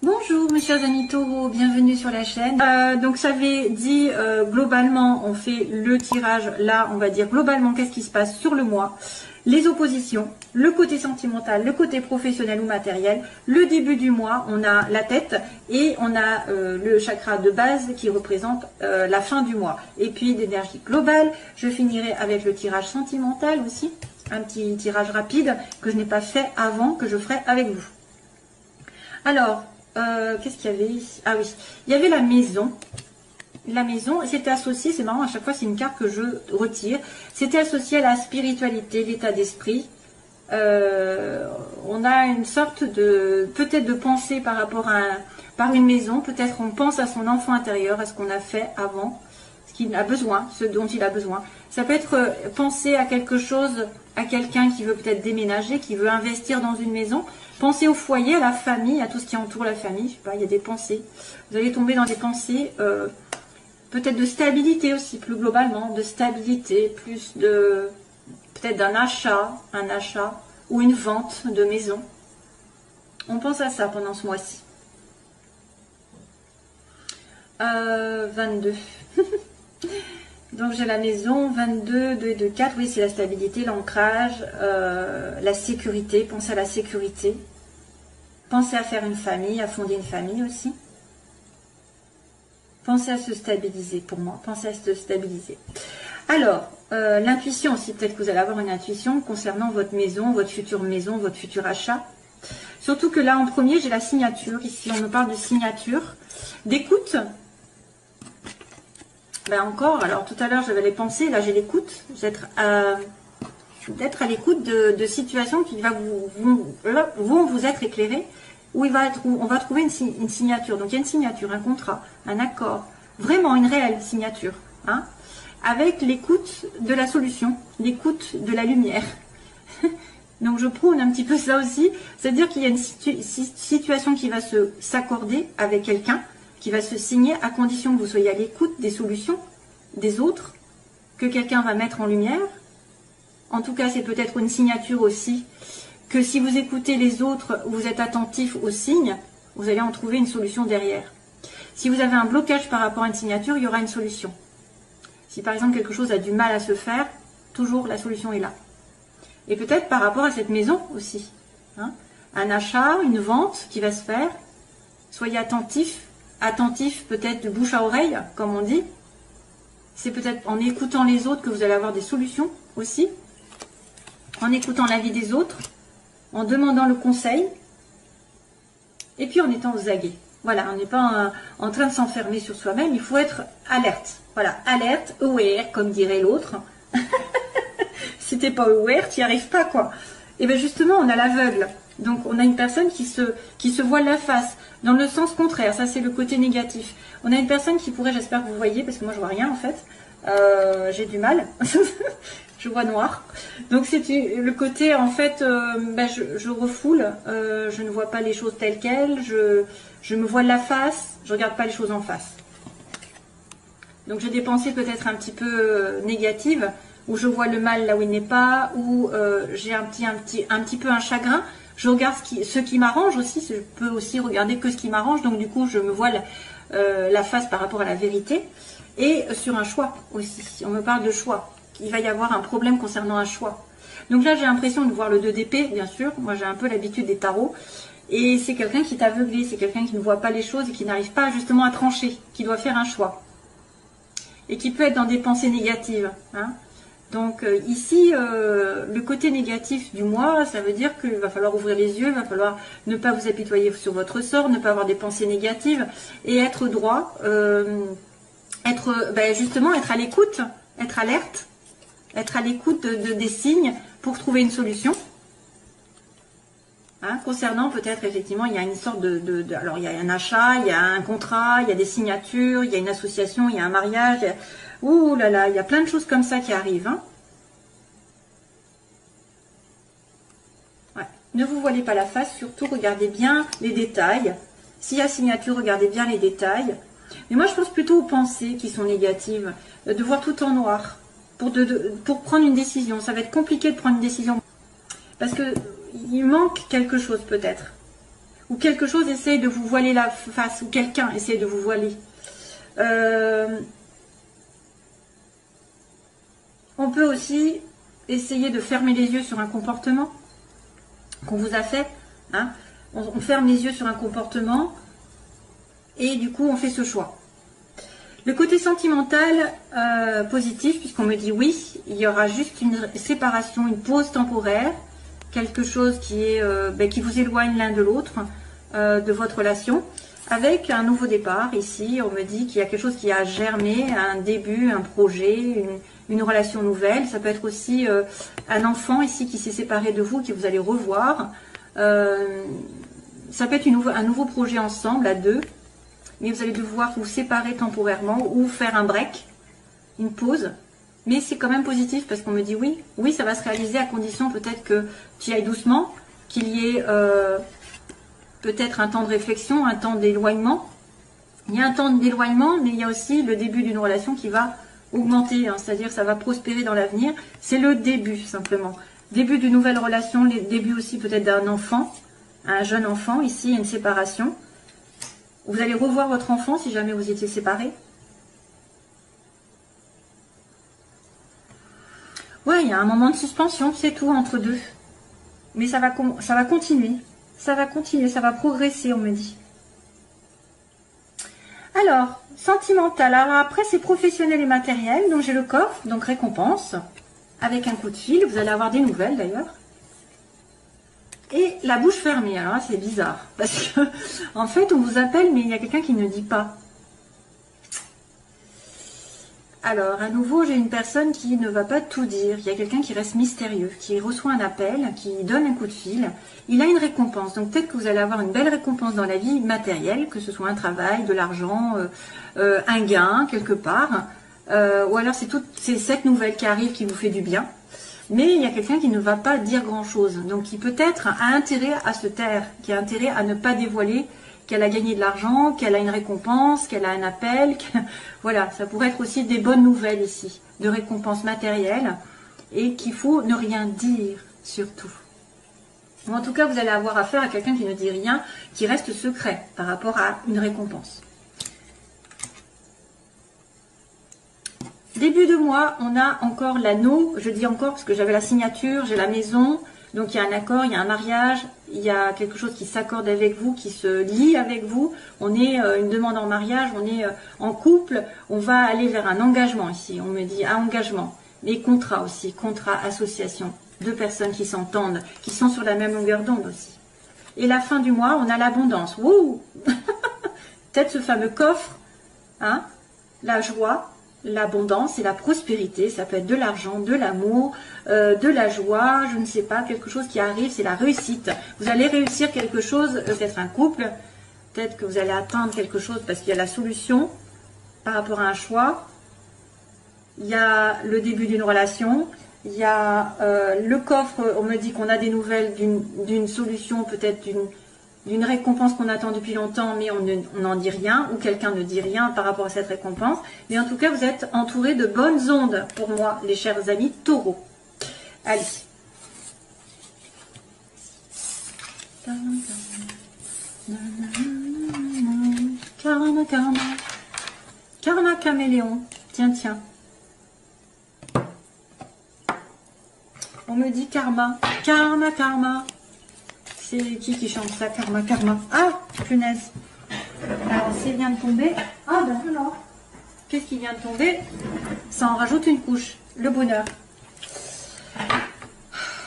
Bonjour mes chers amis taureaux, bienvenue sur la chaîne. Donc j'avais dit globalement on fait le tirage, là on va dire globalement qu'est-ce qui se passe sur le mois, les oppositions, le côté sentimental, le côté professionnel ou matériel, le début du mois, on a la tête et on a le chakra de base qui représente la fin du mois. Et puis l'énergie globale, je finirai avec le tirage sentimental aussi, un petit tirage rapide que je n'ai pas fait avant, que je ferai avec vous. Alors, qu'est-ce qu'il y avait? Ah oui, il y avait la maison. La maison, c'était associé, c'est marrant, à chaque fois c'est une carte que je retire. C'était associé à la spiritualité, l'état d'esprit. On a une sorte de, peut-être de pensée par rapport à par une maison. Peut-être on pense à son enfant intérieur, à ce qu'on a fait avant, ce qu'il a besoin, ce dont il a besoin. Ça peut être penser à quelque chose, à quelqu'un qui veut peut-être déménager, qui veut investir dans une maison. Pensez au foyer, à la famille, à tout ce qui entoure la famille. Je sais pas, il y a des pensées. Vous allez tomber dans des pensées, peut-être de stabilité aussi, plus globalement, de stabilité, plus de, peut-être d'un achat, un achat ou une vente de maison. On pense à ça pendant ce mois-ci. 22. Donc j'ai la maison, 22, 2 et 2, 4, oui c'est la stabilité, l'ancrage, la sécurité, pensez à la sécurité. Pensez à faire une famille, à fonder une famille aussi. Pensez à se stabiliser pour moi, pensez à se stabiliser. Alors, l'intuition aussi, peut-être que vous allez avoir une intuition concernant votre maison, votre futur achat. Surtout que là en premier j'ai la signature, ici on me parle de signature, d'écoute. Ben encore, alors tout à l'heure j'avais les pensées, là j'ai l'écoute, d'être à l'écoute de situations qui vont vous être éclairées, où on va trouver une signature. Donc il y a une signature, un contrat, un accord, vraiment une réelle signature, hein, avec l'écoute de la solution, l'écoute de la lumière. Donc je prône un petit peu ça aussi, c'est-à-dire qu'il y a une situation qui va s'accorder avec quelqu'un, qui va se signer à condition que vous soyez à l'écoute des solutions des autres, que quelqu'un va mettre en lumière. En tout cas, c'est peut-être une signature aussi, que si vous écoutez les autres, vous êtes attentif aux signes, vous allez en trouver une solution derrière. Si vous avez un blocage par rapport à une signature, il y aura une solution. Si par exemple quelque chose a du mal à se faire, toujours la solution est là. Et peut-être par rapport à cette maison aussi, hein, un achat, une vente qui va se faire, soyez attentifs. Attentif peut-être de bouche à oreille, comme on dit. C'est peut-être en écoutant les autres que vous allez avoir des solutions aussi. En écoutant l'avis des autres, en demandant le conseil, et puis en étant aux aguets. Voilà, on n'est pas en train de s'enfermer sur soi-même, il faut être alerte. Voilà, alerte, aware, comme dirait l'autre. Si t'es pas aware, tu n'y arrives pas, quoi. Et bien justement, on a l'aveugle. Donc on a une personne qui se voile la face, dans le sens contraire, ça c'est le côté négatif. On a une personne qui pourrait, j'espère que vous voyez, parce que moi je vois rien en fait, j'ai du mal, je vois noir. Donc c'est le côté en fait, je refoule, je ne vois pas les choses telles quelles, je me voile la face, je regarde pas les choses en face. Donc j'ai des pensées peut-être un petit peu négatives, où je vois le mal là où il n'est pas, où j'ai un petit peu un chagrin. Je regarde ce qui m'arrange aussi, je peux aussi regarder que ce qui m'arrange, donc du coup je me voile la face par rapport à la vérité. Et sur un choix aussi, on me parle de choix, il va y avoir un problème concernant un choix. Donc là j'ai l'impression de voir le 2 d'épée, bien sûr, moi j'ai un peu l'habitude des tarots, et c'est quelqu'un qui est aveuglé, c'est quelqu'un qui ne voit pas les choses et qui n'arrive pas justement à trancher, qui doit faire un choix. Et qui peut être dans des pensées négatives, hein. Donc ici, le côté négatif du mois, ça veut dire qu'il va falloir ouvrir les yeux, il va falloir ne pas vous apitoyer sur votre sort, ne pas avoir des pensées négatives et être droit, justement être à l'écoute, être alerte, être à l'écoute des signes pour trouver une solution. Hein, concernant peut-être effectivement, il y a une sorte alors il y a un achat, il y a un contrat, il y a des signatures, il y a une association, il y a un mariage. Ouh là là, il y a plein de choses comme ça qui arrivent. Hein. Ouais. Ne vous voilez pas la face, surtout regardez bien les détails. S'il y a signature, regardez bien les détails. Mais moi je pense plutôt aux pensées qui sont négatives, de voir tout en noir, pour prendre une décision. Ça va être compliqué de prendre une décision, parce que il manque quelque chose peut-être. ou quelque chose essaie de vous voiler la face, ou quelqu'un essaie de vous voiler. On peut aussi essayer de fermer les yeux sur un comportement qu'on vous a fait. Hein. On ferme les yeux sur un comportement et du coup on fait ce choix. Le côté sentimental positif, puisqu'on me dit oui, il y aura juste une séparation, une pause temporaire, quelque chose qui est qui vous éloigne l'un de l'autre, de votre relation, avec un nouveau départ. Ici, on me dit qu'il y a quelque chose qui a germé, un début, un projet, une relation nouvelle. Ça peut être aussi un enfant ici qui s'est séparé de vous, que vous allez revoir. Ça peut être un nouveau projet ensemble, à deux. Mais vous allez devoir vous séparer temporairement ou faire un break, une pause. Mais c'est quand même positif parce qu'on me dit oui, oui, ça va se réaliser à condition peut-être que tu y ailles doucement, qu'il y ait peut-être un temps de réflexion, un temps d'éloignement. Il y a un temps d'éloignement, mais il y a aussi le début d'une relation qui va augmenter, hein, c'est-à-dire ça va prospérer dans l'avenir. C'est le début simplement. Début d'une nouvelle relation, les débuts aussi peut-être d'un enfant, un jeune enfant. Ici, il y a une séparation. Vous allez revoir votre enfant si jamais vous étiez séparés. Ouais, il y a un moment de suspension, c'est tout entre deux. Mais ça va continuer. Ça va continuer, ça va progresser, on me dit. Alors, sentimental. Alors après, c'est professionnel et matériel. Donc j'ai le coffre, donc récompense. Avec un coup de fil, vous allez avoir des nouvelles d'ailleurs. Et la bouche fermée, alors là c'est bizarre, parce que en fait on vous appelle mais il y a quelqu'un qui ne dit pas. Alors à nouveau j'ai une personne qui ne va pas tout dire, il y a quelqu'un qui reste mystérieux, qui reçoit un appel, qui donne un coup de fil, il a une récompense, donc peut-être que vous allez avoir une belle récompense dans la vie matérielle, que ce soit un travail, de l'argent, un gain quelque part, ou alors c'est cette nouvelle qui arrive qui vous fait du bien. Mais il y a quelqu'un qui ne va pas dire grand-chose. Donc, qui peut-être a intérêt à se taire, qui a intérêt à ne pas dévoiler qu'elle a gagné de l'argent, qu'elle a une récompense, qu'elle a un appel. Voilà, ça pourrait être aussi des bonnes nouvelles ici, de récompenses matérielles, et qu'il faut ne rien dire, surtout. Ou en tout cas, vous allez avoir affaire à quelqu'un qui ne dit rien, qui reste secret par rapport à une récompense. Début de mois, on a encore l'anneau, je dis encore parce que j'avais la signature, j'ai la maison, donc il y a un accord, il y a un mariage, il y a quelque chose qui s'accorde avec vous, qui se lie avec vous, on est une demande en mariage, on est en couple, on va aller vers un engagement ici, on me dit un engagement, mais contrat aussi, contrat, association, deux personnes qui s'entendent, qui sont sur la même longueur d'onde aussi. Et la fin du mois, on a l'abondance, wouh. Peut-être ce fameux coffre, hein, la joie, l'abondance et la prospérité, ça peut être de l'argent, de l'amour, de la joie, je ne sais pas, quelque chose qui arrive, c'est la réussite. Vous allez réussir quelque chose, peut-être un couple, peut-être que vous allez atteindre quelque chose parce qu'il y a la solution par rapport à un choix, il y a le début d'une relation, il y a le coffre, on me dit qu'on a des nouvelles d'une solution, peut-être d'une récompense qu'on attend depuis longtemps, mais on n'en dit rien, ou quelqu'un ne dit rien par rapport à cette récompense. Mais en tout cas, vous êtes entouré de bonnes ondes pour moi, les chers amis taureaux. Allez. Karma, karma. Karma caméléon. Tiens, tiens. On me dit karma. Karma, karma. C'est qui chante ça? Karma, karma. Ah, punaise. Alors, c'est vient de tomber. Ah, ben alors. Qu'est-ce qui vient de tomber? Ça en rajoute une couche. Le bonheur.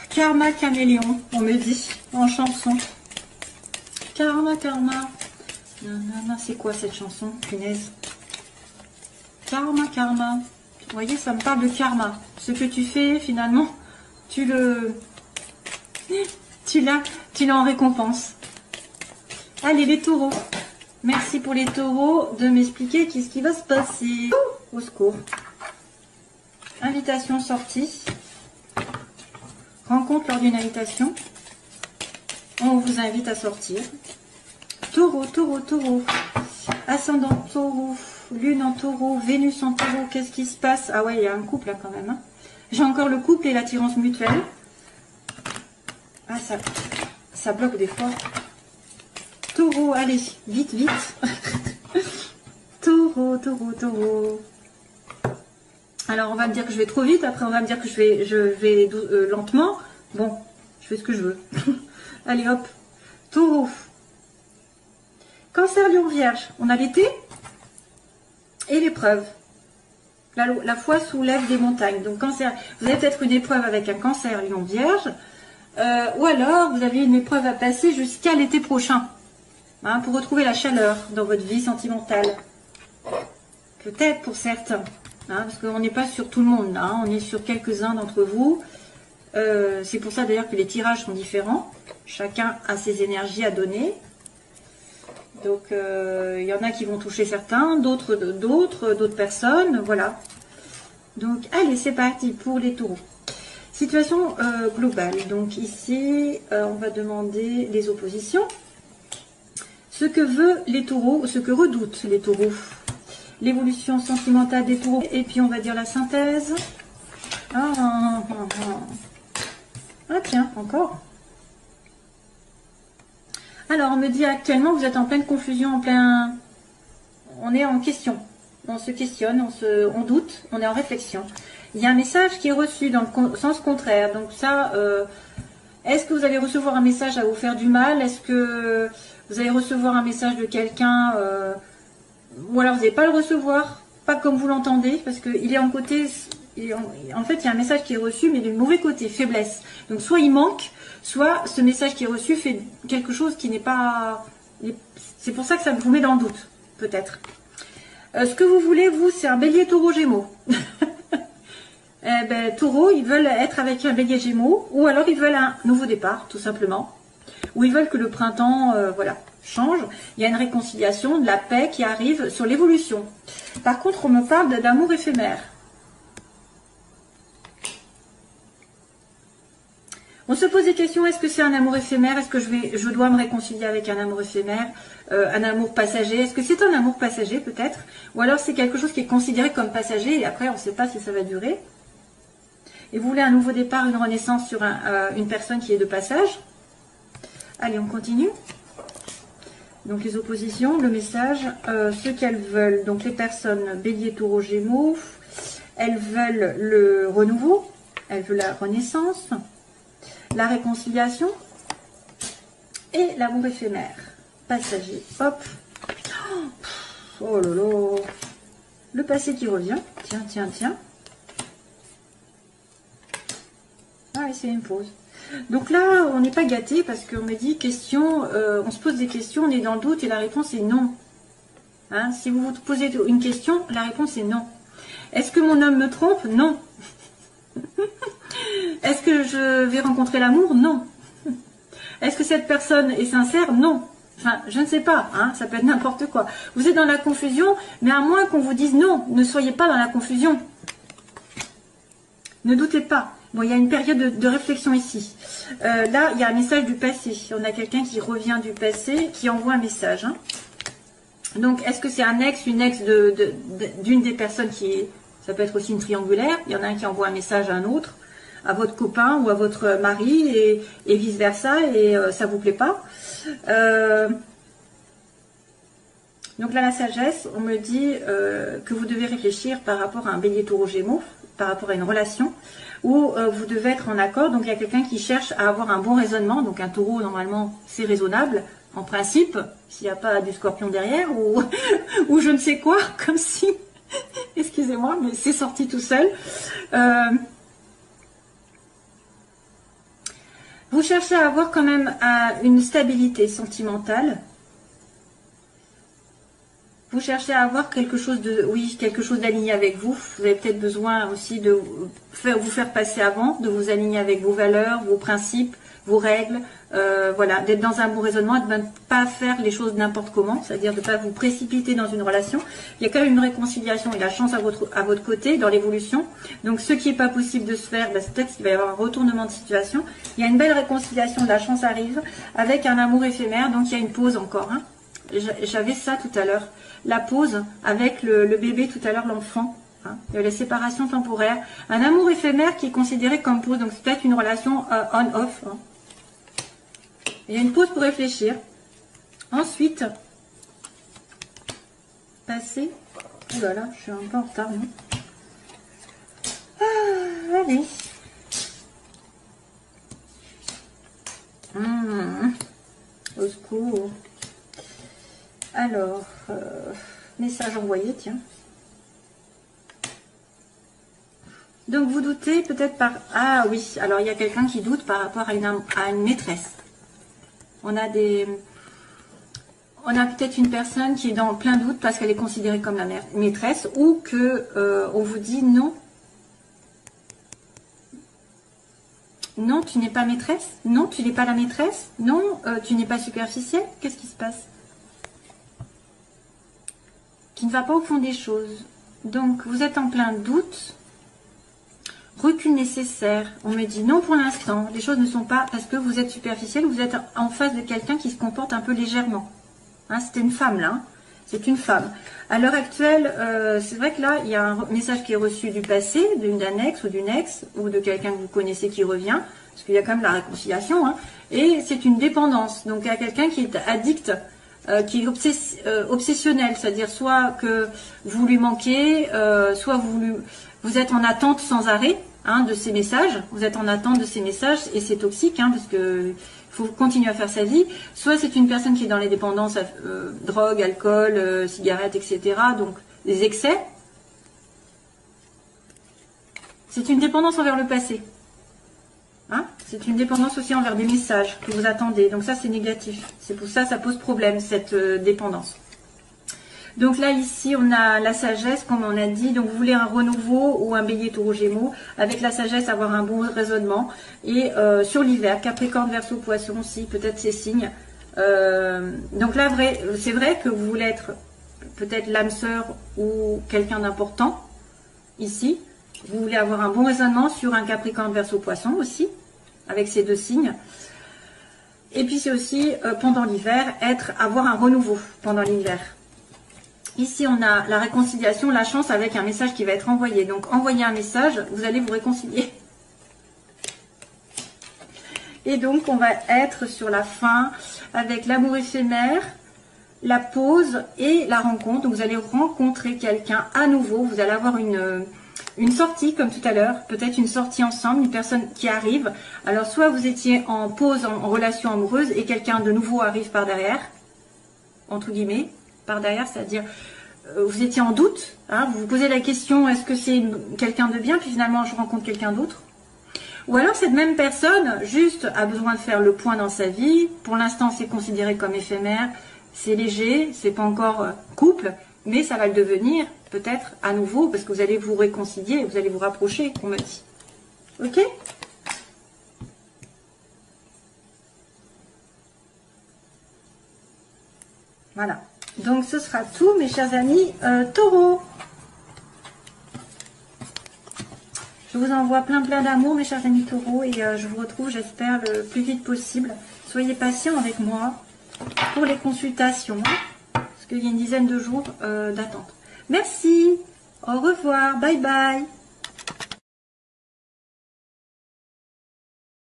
Karma caméléon, on me dit, en chanson. Karma, karma. Nanana, c'est quoi cette chanson? Punaise. Karma, karma. Vous voyez, ça me parle de karma. Ce que tu fais, finalement, tu l'as en récompense. Allez, les taureaux. Merci pour les taureaux de m'expliquer qu'est-ce qui va se passer. Au secours. Invitation sortie. Rencontre lors d'une invitation. On vous invite à sortir. Taureau, taureau, taureau. Ascendant taureau. Lune en taureau. Vénus en taureau. Qu'est-ce qui se passe? Ah ouais, il y a un couple là quand même. Hein. J'ai encore le couple et l'attirance mutuelle. Ah, ça bloque des fois. Taureau, allez, vite, vite. Taureau, taureau, taureau. Alors, on va me dire que je vais trop vite. Après, on va me dire que je vais lentement. Bon, je fais ce que je veux. Allez, hop. Taureau. Cancer, Lion, Vierge. On a l'été et l'épreuve. La foi soulève des montagnes. Donc, cancer, vous avez peut-être une épreuve avec un cancer, Lion, Vierge. Ou alors, vous avez une épreuve à passer jusqu'à l'été prochain. Hein, pour retrouver la chaleur dans votre vie sentimentale. Peut-être pour certains. Hein, parce qu'on n'est pas sur tout le monde. Hein, on est sur quelques-uns d'entre vous. C'est pour ça d'ailleurs que les tirages sont différents. Chacun a ses énergies à donner. Donc, il y en a qui vont toucher certains, d'autres personnes. Voilà. Donc, allez, c'est parti pour les taureaux. Situation globale. Donc, ici, on va demander les oppositions. Ce que veulent les taureaux, ce que redoutent les taureaux. L'évolution sentimentale des taureaux. Et puis, on va dire la synthèse. Ah tiens, encore. Alors, on me dit actuellement, vous êtes en pleine confusion, on est en question. On se questionne, on doute, on est en réflexion. Il y a un message qui est reçu dans le sens contraire. Donc ça, est-ce que vous allez recevoir un message à vous faire du mal? Est-ce que vous allez recevoir un message de quelqu'un ou alors vous n'allez pas le recevoir, pas comme vous l'entendez, parce qu'il est en côté... En fait, il y a un message qui est reçu, mais du mauvais côté, faiblesse. Donc, soit il manque, soit ce message qui est reçu fait quelque chose qui n'est pas... C'est pour ça que ça vous met dans le doute, peut-être. Ce que vous voulez, vous, c'est un bélier taureau gémeaux. Taureau, ils veulent être avec un bélier gémeaux, ou alors ils veulent un nouveau départ, tout simplement. Ou ils veulent que le printemps, voilà, change. Il y a une réconciliation, de la paix qui arrive sur l'évolution. Par contre, on me parle d'amour éphémère. On se pose des questions, est-ce que c'est un amour éphémère? Est-ce que je dois me réconcilier avec un amour éphémère? Un amour passager? Est-ce que c'est un amour passager peut-être? Ou alors c'est quelque chose qui est considéré comme passager et après on ne sait pas si ça va durer? Et vous voulez un nouveau départ, une renaissance sur une personne qui est de passage? Allez, on continue. Donc les oppositions, le message, ce qu'elles veulent. Donc les personnes bélier, taureau, gémeaux, elles veulent le renouveau, elles veulent la renaissance, la réconciliation et l'amour éphémère, passager. Hop. Oh là là. Le passé qui revient. Tiens, tiens, tiens. Ah oui, c'est une pause. Donc là, on n'est pas gâté parce qu'on me dit question, on se pose des questions, on est dans le doute et la réponse est non. Hein, si vous vous posez une question, la réponse est non. Est-ce que mon homme me trompe? Non. Est-ce que je vais rencontrer l'amour? Non. Est-ce que cette personne est sincère? Non. Enfin, je ne sais pas, hein, ça peut être n'importe quoi. Vous êtes dans la confusion, mais à moins qu'on vous dise non, ne soyez pas dans la confusion. Ne doutez pas. Bon, il y a une période de réflexion ici. Là, il y a un message du passé. On a quelqu'un qui revient du passé, qui envoie un message. Hein. Donc, est-ce que c'est un ex, une ex d'une des personnes qui est... Ça peut être aussi une triangulaire. Il y en a un qui envoie un message à un autre, à votre copain ou à votre mari, et vice-versa, et ça vous plaît pas. Donc là, la sagesse, on me dit que vous devez réfléchir par rapport à un bélier taureau gémeaux, par rapport à une relation, où vous devez être en accord. Donc il y a quelqu'un qui cherche à avoir un bon raisonnement. Donc un taureau, normalement, c'est raisonnable, en principe, s'il n'y a pas du scorpion derrière, ou je ne sais quoi, comme si... Excusez-moi, mais c'est sorti tout seul. Vous cherchez à avoir quand même une stabilité sentimentale. Vous cherchez à avoir quelque chose quelque chose d'aligné avec vous. Vous avez peut-être besoin aussi de vous faire passer avant, de vous aligner avec vos valeurs, vos principes, vos règles. Voilà, d'être dans un bon raisonnement, de ne pas faire les choses n'importe comment, c'est-à-dire de ne pas vous précipiter dans une relation. Il y a quand même une réconciliation et la chance à votre côté dans l'évolution. Donc ce qui n'est pas possible de se faire, c'est peut-être qu'il va y avoir un retournement de situation. Il y a une belle réconciliation, la chance arrive, avec un amour éphémère, donc il y a une pause encore. Hein. J'avais ça tout à l'heure, la pause avec le bébé tout à l'heure, l'enfant. Hein. La séparation temporaire, un amour éphémère qui est considéré comme pause, donc c'est peut-être une relation on-off. Hein. Il y a une pause pour réfléchir. Ensuite, passé. Oh là là, je suis un peu en retard, non? Ah, allez. Au secours. Alors, message envoyé, tiens. Donc, vous doutez peut-être par... Ah oui, alors il y a quelqu'un qui doute par rapport à une maîtresse. On a peut-être une personne qui est dans plein doute parce qu'elle est considérée comme la maîtresse ou que on vous dit non. Non, tu n'es pas maîtresse. Non, tu n'es pas la maîtresse. Non, tu n'es pas superficielle. Qu'est-ce qui se passe? Qui ne va pas au fond des choses. Donc, vous êtes en plein doute. Recul nécessaire. On me dit non pour l'instant. Les choses ne sont pas parce que vous êtes superficielle. Vous êtes en face de quelqu'un qui se comporte un peu légèrement. Hein, c'était une femme là. Hein. C'est une femme. À l'heure actuelle, c'est vrai que là, il y a un message qui est reçu du passé, d'un ex ou d'une ex, ou de quelqu'un que vous connaissez qui revient, parce qu'il y a quand même la réconciliation, hein, et c'est une dépendance. Donc, il y a quelqu'un qui est addict, qui est obsessionnel, c'est-à-dire soit que vous lui manquez, soit vous êtes en attente sans arrêt hein, de ces messages, vous êtes en attente de ces messages, et c'est toxique, hein, parce que... Il faut continuer à faire sa vie. Soit c'est une personne qui est dans les dépendances, drogue, alcool, cigarettes, etc. Donc, des excès. C'est une dépendance envers le passé. Hein, c'est une dépendance aussi envers des messages que vous attendez. Donc ça, c'est négatif. C'est pour ça que ça pose problème, cette dépendance. Donc là, ici, on a la sagesse, comme on a dit. Donc, vous voulez un renouveau ou un bélier taureau gémeaux. Avec la sagesse, avoir un bon raisonnement. Et sur l'hiver, Capricorne, Verseau, Poisson aussi, peut-être ces signes. Donc là, c'est vrai que vous voulez être peut-être l'âme sœur ou quelqu'un d'important. Ici, vous voulez avoir un bon raisonnement sur un Capricorne, Verseau, Poisson aussi. Avec ces deux signes. Et puis, c'est aussi, pendant l'hiver, avoir un renouveau pendant l'hiver. Ici, on a la réconciliation, la chance avec un message qui va être envoyé. Donc, envoyez un message, vous allez vous réconcilier. Et donc, on va être sur la fin avec l'amour éphémère, la pause et la rencontre. Donc, vous allez rencontrer quelqu'un à nouveau. Vous allez avoir une sortie, comme tout à l'heure. Peut-être une sortie ensemble, une personne qui arrive. Alors, soit vous étiez en pause, en relation amoureuse, et quelqu'un de nouveau arrive par derrière, entre guillemets. Par derrière, c'est-à-dire vous étiez en doute, hein, vous vous posez la question, est-ce que c'est quelqu'un de bien, puis finalement je rencontre quelqu'un d'autre. Ou alors cette même personne, juste, a besoin de faire le point dans sa vie, pour l'instant c'est considéré comme éphémère, c'est léger, c'est pas encore couple, mais ça va le devenir peut-être à nouveau, parce que vous allez vous réconcilier, vous allez vous rapprocher, on me dit. Ok ? Voilà. Donc, ce sera tout, mes chers amis taureaux. Je vous envoie plein d'amour, mes chers amis taureaux. Et je vous retrouve, j'espère, le plus vite possible. Soyez patients avec moi pour les consultations. Parce qu'il y a une dizaine de jours d'attente. Merci. Au revoir. Bye bye.